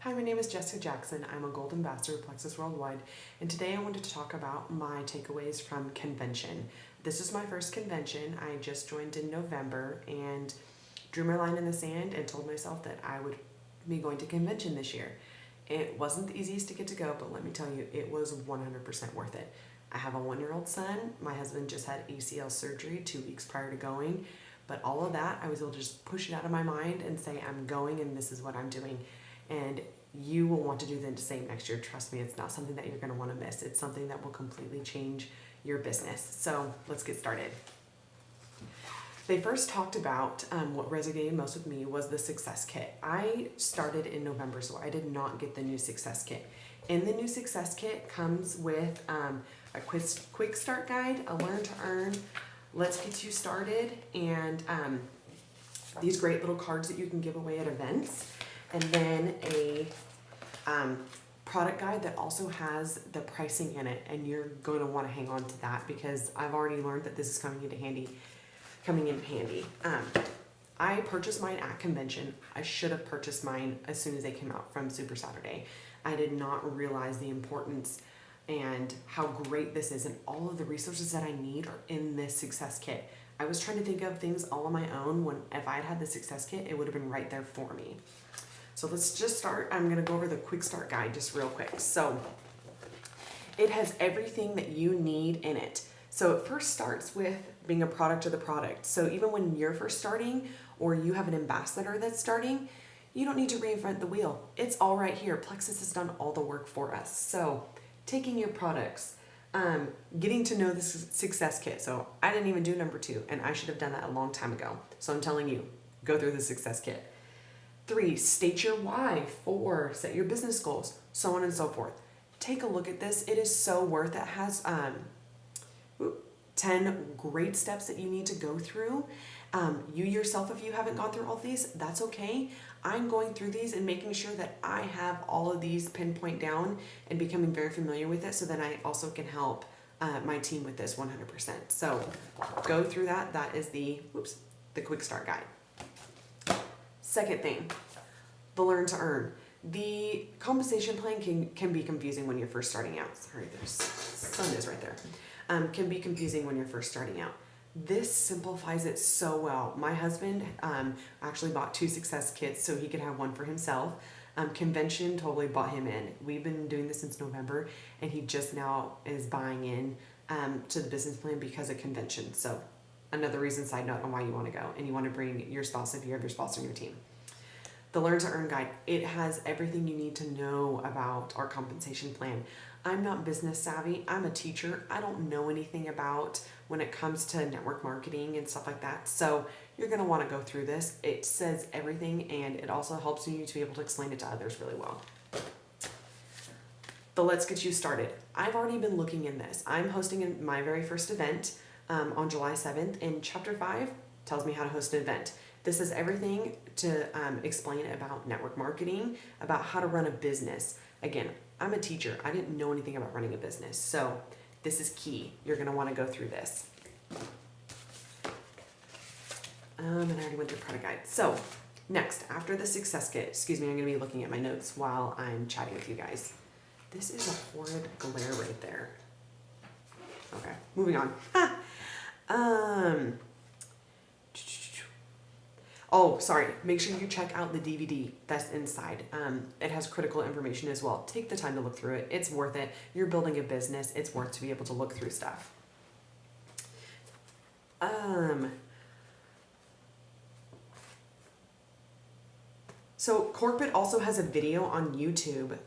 Hi, my name is Jessica Jackson. I'm a Gold Ambassador of Plexus Worldwide, and today I wanted to talk about my takeaways from convention. This is my first convention. I just joined in November and drew my line in the sand and told myself that I would be going to convention this year. It wasn't the easiest to get to go, but let me tell you, it was 100% worth it. I have a 1-year-old son. My husband just had ACL surgery 2 weeks prior to going, but all of that, I was able to just push it out of my mind and say, I'm going and this is what I'm doing. And you will want to do the same next year. Trust me, it's not something that you're going to want to miss. It's something that will completely change your business. So let's get started. They first talked about what resonated most with me was the Success Kit. I started in November, so I did not get the new Success Kit. In the new Success Kit comes with a quick start guide, a learn to earn, let's get you started, and these great little cards that you can give away at events. And then a product guide that also has the pricing in it, and you're going to want to hang on to that because I've already learned that this is coming in handy. I purchased mine at convention. I should have purchased mine as soon as they came out from Super Saturday. I did not realize the importance and how great this is, and all of the resources that I need are in this Success Kit. I was trying to think of things all on my own when if I had had the Success Kit, it would have been right there for me. So let's just start. I'm going to go over the quick start guide just real quick. So it has everything that you need in it. So it first starts with being a product of the product. So even when you're first starting or you have an ambassador that's starting, you don't need to reinvent the wheel. It's all right here. Plexus has done all the work for us. So taking your products, getting to know the Success Kit. So I didn't even do number 2, and I should have done that a long time ago. So I'm telling you, go through the Success Kit. 3, state your why. 4, set your business goals, so on and so forth. Take a look at this. It is so worth it. It has 10 great steps that you need to go through. You yourself, if you haven't gone through all of these, that's okay. I'm going through these and making sure that I have all of these pinpoint down and becoming very familiar with it so that I also can help my team with this 100%. So go through that. That is the quick start guide. Second thing, the learn to earn. The compensation plan can be confusing when you're first starting out. Sorry, there's sun is right there. Can be confusing when you're first starting out. This simplifies it so well. My husband actually bought 2 Success Kits so he could have one for himself. Convention totally bought him in. We've been doing this since November, and he just now is buying in to the business plan because of convention. So another reason, side note, on why you want to go, and you want to bring your spouse if you have your spouse on your team. The Learn to Earn guide, it has everything you need to know about our compensation plan. I'm not business savvy. I'm a teacher. I don't know anything about when it comes to network marketing and stuff like that. So you're going to want to go through this. It says everything, and it also helps you to be able to explain it to others really well. The Let's Get You Started. I've already been looking in this. I'm hosting my very first event on July 7th, and Chapter 5 tells me how to host an event. This is everything to explain about network marketing, about how to run a business. Again, I'm a teacher. I didn't know anything about running a business. So this is key. You're going to want to go through this. And I already went through product guide. So next, after the Success Kit, excuse me, I'm going to be looking at my notes while I'm chatting with you guys. This is a horrid glare right there. Okay, moving on. Oh, sorry. Make sure you check out the DVD that's inside. It has critical information as well. Take the time to look through it. It's worth it. You're building a business. It's worth to be able to look through stuff. So corporate also has a video on YouTube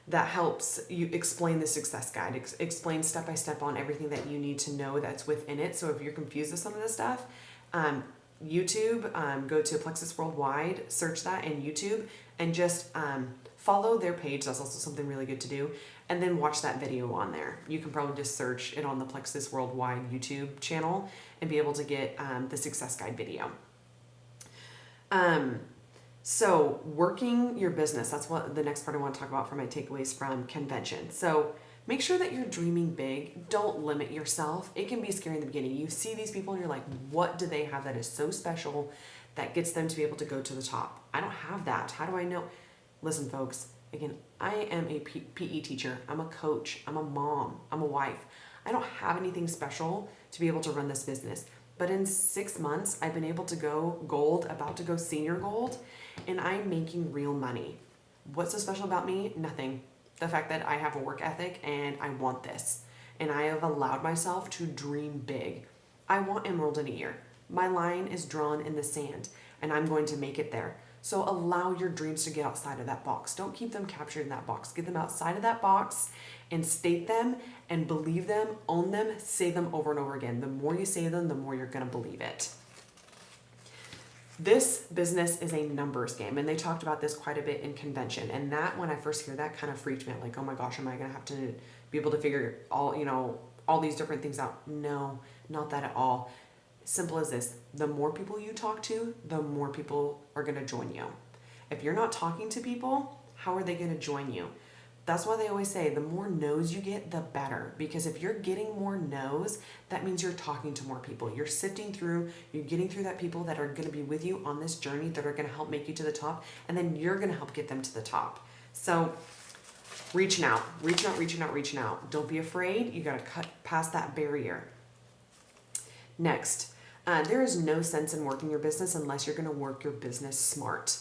that helps you explain the success guide, explain step by step on everything that you need to know that's within it. So if you're confused with some of this stuff, YouTube, go to Plexus Worldwide, search that in YouTube, and just follow their page. That's also something really good to do. And then watch that video on there. You can probably just search it on the Plexus Worldwide YouTube channel and be able to get the Success Guide video. So working your business, that's what the next part I want to talk about for my takeaways from convention. So make sure that you're dreaming big. Don't limit yourself. It can be scary in the beginning. You see these people and you're like, what do they have that is so special that gets them to be able to go to the top? I don't have that. How do I know? Listen, folks, again, I am a PE teacher. I'm a coach. I'm a mom. I'm a wife. I don't have anything special to be able to run this business. But in 6 months, I've been able to go gold, about to go senior gold, and I'm making real money. What's so special about me? Nothing. The fact that I have a work ethic and I want this. And I have allowed myself to dream big. I want emerald in a year. My line is drawn in the sand, and I'm going to make it there. So allow your dreams to get outside of that box. Don't keep them captured in that box. Get them outside of that box and state them and believe them, own them, say them over and over again. The more you say them, the more you're going to believe it. This business is a numbers game, and they talked about this quite a bit in convention. And that, when I first hear that, kind of freaked me out. Like, oh my gosh, am I going to have to be able to figure all these different things out? No, not that at all. Simple as this. The more people you talk to, the more people are going to join you. If you're not talking to people, how are they going to join you? That's why they always say the more no's you get, the better. Because if you're getting more no's, that means you're talking to more people. You're sifting through, you're getting through that people that are going to be with you on this journey, that are going to help make you to the top, and then you're going to help get them to the top. So reaching out. Don't be afraid. You got to cut past that barrier. Next, there is no sense in working your business unless you're going to work your business smart.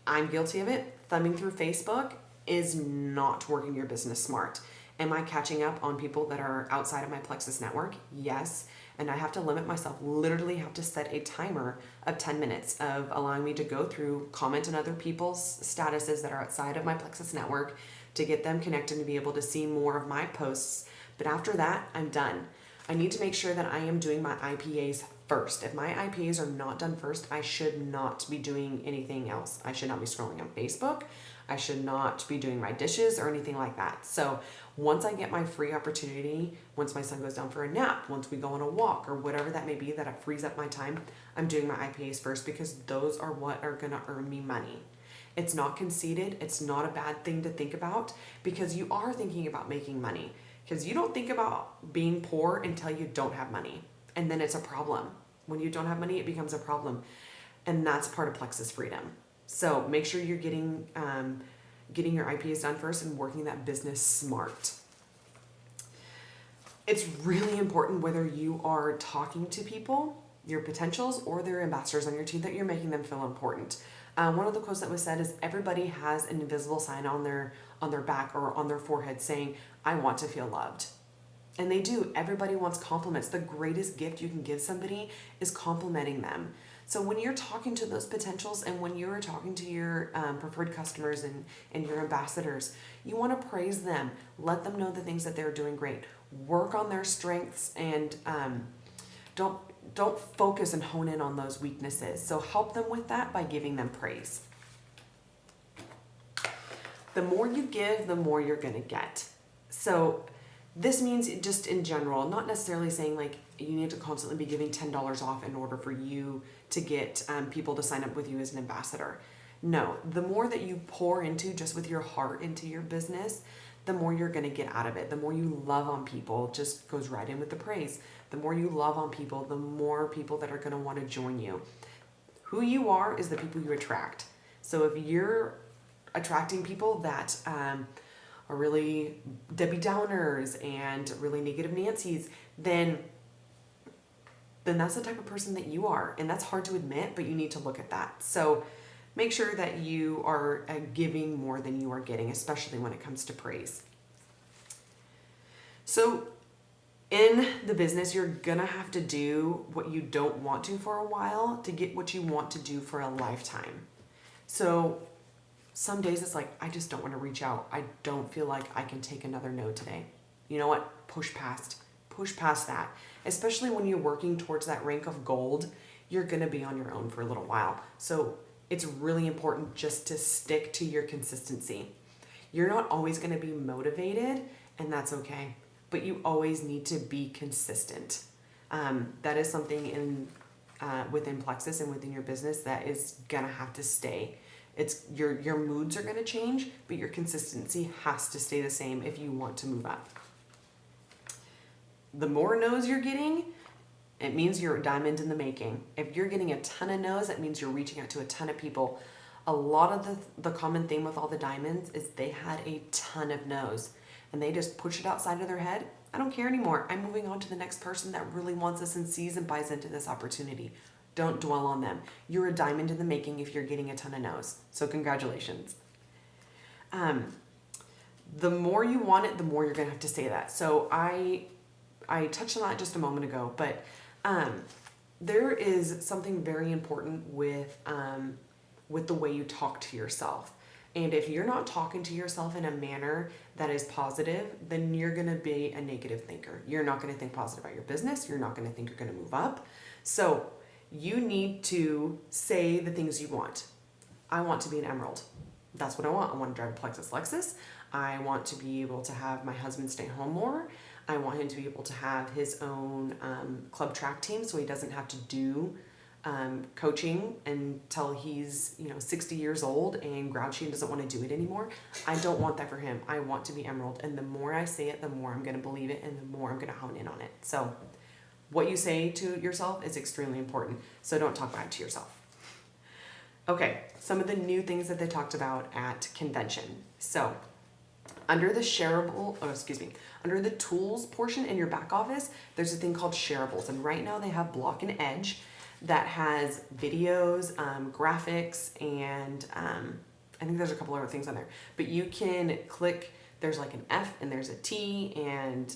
I'm guilty of it. Thumbing through Facebook is not working your business smart. Am I catching up on people that are outside of my Plexus network? Yes. And I have to limit myself, literally have to set a timer of 10 minutes of allowing me to go through, comment on other people's statuses that are outside of my Plexus network to get them connected and be able to see more of my posts. But after that, I'm done. I need to make sure that I am doing my IPAs first. If my IPAs are not done first, I should not be doing anything else. I should not be scrolling on Facebook. I should not be doing my dishes or anything like that. So once I get my free opportunity, once my son goes down for a nap, once we go on a walk or whatever that may be that frees up my time, I'm doing my IPAs first because those are what are going to earn me money. It's not conceited. It's not a bad thing to think about because you are thinking about making money. Because you don't think about being poor until you don't have money. And then it's a problem. When you don't have money, it becomes a problem. And that's part of Plexus freedom. So make sure you're getting your IPAs done first and working that business smart. It's really important whether you are talking to people, your potentials, or their ambassadors on your team, that you're making them feel important. One of the quotes that was said is everybody has an invisible sign on their back or on their forehead saying, I want to feel loved. And they do. Everybody wants compliments. The greatest gift you can give somebody is complimenting them. So when you're talking to those potentials and when you're talking to your preferred customers and your ambassadors, you want to praise them. Let them know the things that they're doing great. Work on their strengths and don't focus and hone in on those weaknesses. So help them with that by giving them praise. The more you give, the more you're going to get. So this means just in general, not necessarily saying like you need to constantly be giving $10 off in order for you to get people to sign up with you as an ambassador. No, the more that you pour into just with your heart into your business, the more you're going to get out of it. The more you love on people, just goes right in with the praise. The more you love on people, the more people that are going to want to join you. Who you are is the people you attract. So if you're attracting people that are really Debbie Downers and really negative Nancys, then that's the type of person that you are. And that's hard to admit, but you need to look at that. So make sure that you are giving more than you are getting, especially when it comes to praise. So in the business, you're gonna have to do what you don't want to for a while to get what you want to do for a lifetime. So some days it's like, I just don't want to reach out. I don't feel like I can take another no today. You know what? Push past that. Especially when you're working towards that rank of gold, you're gonna be on your own for a little while. So it's really important just to stick to your consistency. You're not always gonna be motivated, and that's okay. But you always need to be consistent. That is something within Plexus and within your business that is gonna have to stay. It's your moods are gonna change, but your consistency has to stay the same if you want to move up. The more no's you're getting, it means you're a diamond in the making. If you're getting a ton of no's, that means you're reaching out to a ton of people. A lot of the common theme with all the diamonds is they had a ton of no's and they just push it outside of their head. I don't care anymore. I'm moving on to the next person that really wants this and sees and buys into this opportunity. Don't dwell on them. You're a diamond in the making if you're getting a ton of no's. So congratulations. The more you want it, the more you're going to have to say that. So I touched on that just a moment ago, but there is something very important with the way you talk to yourself. And if you're not talking to yourself in a manner that is positive, then you're going to be a negative thinker. You're not going to think positive about your business. You're not going to think you're going to move up. So you need to say the things you want. I want to be an emerald. That's what I want. I want to drive a Plexus Lexus. I want to be able to have my husband stay home more. I want him to be able to have his own club track team so he doesn't have to do coaching until he's 60 years old and grouchy and doesn't want to do it anymore. I don't want that for him. I want to be emerald, and the more I say it, the more I'm going to believe it and the more I'm going to hone in on it. So what you say to yourself is extremely important, so don't talk bad to yourself. Okay, some of the new things that they talked about at convention. So under the under the tools portion in your back office, there's a thing called shareables. And right now they have Block and Edge that has videos, graphics, and I think there's a couple other things on there. But you can click, there's like an F and there's a T, and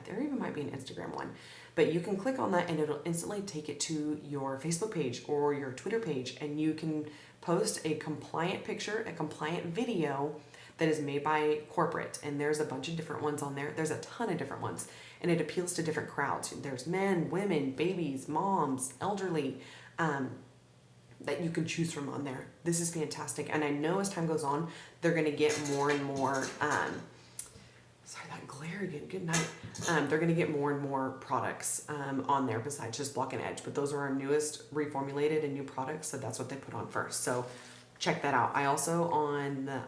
there even might be an Instagram one. But you can click on that and it'll instantly take it to your Facebook page or your Twitter page, and you can post a compliant picture, a compliant video that is made by corporate, and there's a bunch of different ones on there. There's a ton of different ones, and it appeals to different crowds. There's men, women, babies, moms, elderly, that you can choose from on there. This is fantastic, and I know as time goes on, they're going to get more and more. Sorry, that glare again. Good night. They're going to get more and more products on there besides just Block and Edge, but those are our newest reformulated and new products, so that's what they put on first. So check that out. I also on the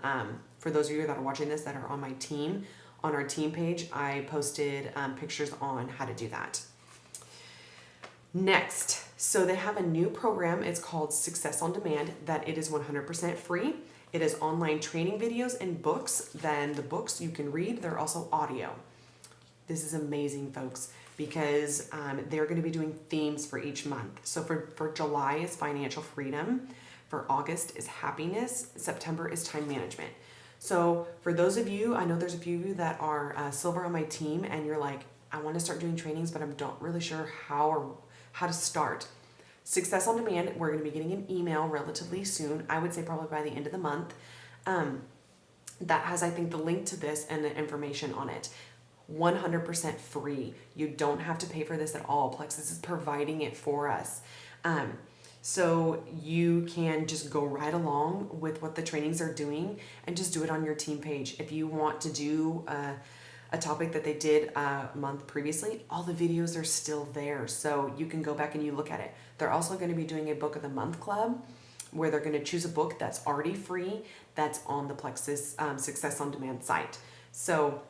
for those of you that are watching this that are on my team, on our team page, I posted pictures on how to do that. Next, so they have a new program. It's called Success on Demand, that it is 100% free. It is online training videos and books. Then the books you can read, they're also audio. This is amazing, folks, because they're going to be doing themes for each month. So for July is financial freedom. For August is happiness. September is time management. So for those of you, I know there's a few of you that are silver on my team, and you're like, I want to start doing trainings, but I'm not really sure how to start. Success on Demand, we're going to be getting an email relatively soon. I would say probably by the end of the month. That has, I think, the link to this and the information on it. 100% free. You don't have to pay for this at all. Plexus is providing it for us. So you can just go right along with what the trainings are doing and just do it on your team page. If you want to do a topic that they did a month previously, all the videos are still there. So you can go back and you look at it. They're also going to be doing a book of the month club where they're going to choose a book that's already free that's on the Plexus Success on Demand site. So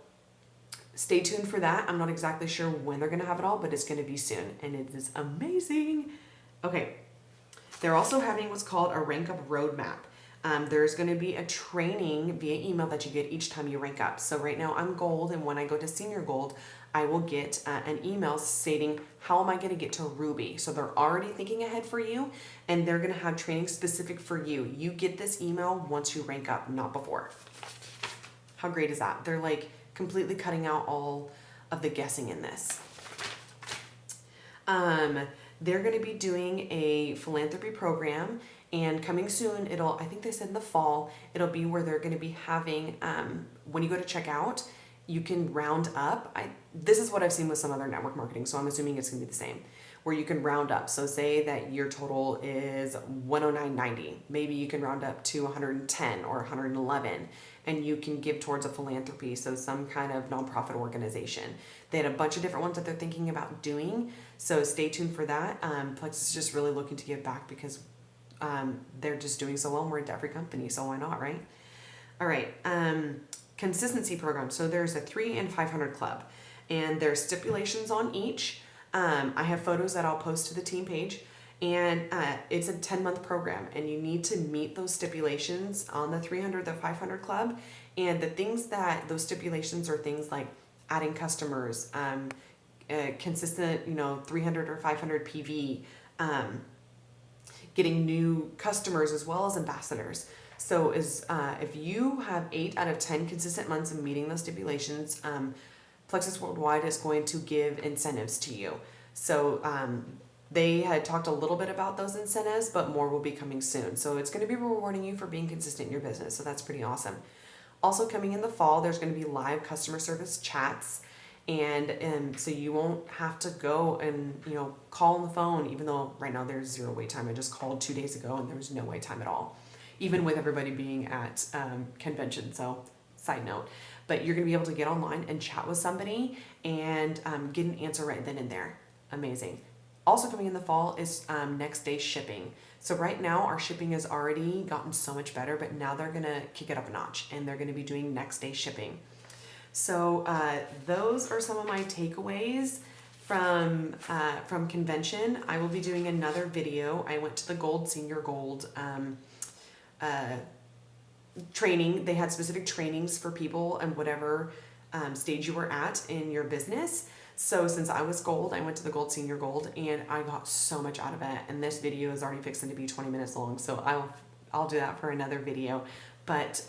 stay tuned for that. I'm not exactly sure when they're going to have it all, but it's going to be soon, and it is amazing. Okay. They're also having what's called a rank up roadmap. There's going to be a training via email that you get each time you rank up. So right now I'm gold, and when I go to senior gold, I will get an email stating how am I going to get to ruby. So they're already thinking ahead for you, and they're going to have training specific for you. You get this email once you rank up, not before. How great is that? They're like completely cutting out all of the guessing in this. They're going to be doing a philanthropy program, and coming soon, I think they said in the fall, it'll be where they're going to be having, when you go to check out, you can round up. This is what I've seen with some other network marketing, so I'm assuming it's going to be the same, where you can round up. So say that your total is 109.90. Maybe you can round up to 110 or 111, and you can give towards a philanthropy, so some kind of nonprofit organization. They had a bunch of different ones that they're thinking about doing, so stay tuned for that. Plexus is just really looking to give back because they're just doing so well, and we're a debt-free company, so why not, right? All right, consistency program. So there's a 3 and 500 club, and there's stipulations on each. I have photos that I'll post to the team page, And it's a 10-month program, and you need to meet those stipulations on the 300, the 500 club. And the things that those stipulations are things like adding customers, consistent, 300 or 500 PV, getting new customers as well as ambassadors. So if you have 8 out of 10 consistent months of meeting those stipulations, Plexus Worldwide is going to give incentives to you. So they had talked a little bit about those incentives, but more will be coming soon. So it's going to be rewarding you for being consistent in your business. So that's pretty awesome. Also coming in the fall, there's going to be live customer service chats. And so you won't have to go and, call on the phone, even though right now there's 0 wait time. I just called 2 days ago and there was no wait time at all, even with everybody being at convention. So side note, but you're going to be able to get online and chat with somebody and get an answer right then and there. Amazing. Also coming in the fall is next day shipping. So right now our shipping has already gotten so much better, but now they're going to kick it up a notch and they're going to be doing next day shipping. So those are some of my takeaways from convention. I will be doing another video. I went to the Senior Gold training. They had specific trainings for people and whatever stage you were at in your business. So since I was gold, I went to the Senior Gold, and I got so much out of it. And this video is already fixing to be 20 minutes long, so I'll do that for another video. But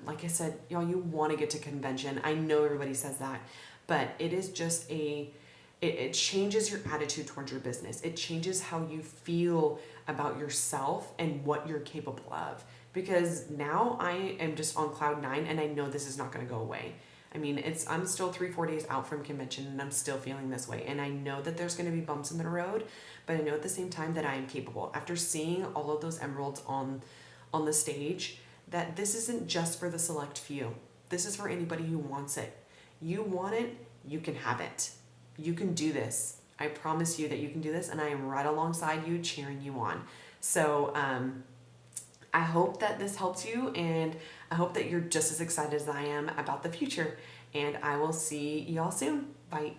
like I said, y'all, you want to get to convention. I know everybody says that, but it is just it changes your attitude towards your business. It changes how you feel about yourself and what you're capable of. Because now I am just on cloud 9, and I know this is not going to go away. I mean, I'm still 3-4 days out from convention, and I'm still feeling this way. And I know that there's going to be bumps in the road, but I know at the same time that I am capable. After seeing all of those emeralds on the stage, that this isn't just for the select few. This is for anybody who wants it. You want it, you can have it. You can do this. I promise you that you can do this, and I am right alongside you, cheering you on. So I hope that this helps you, and I hope that you're just as excited as I am about the future. And I will see y'all soon. Bye.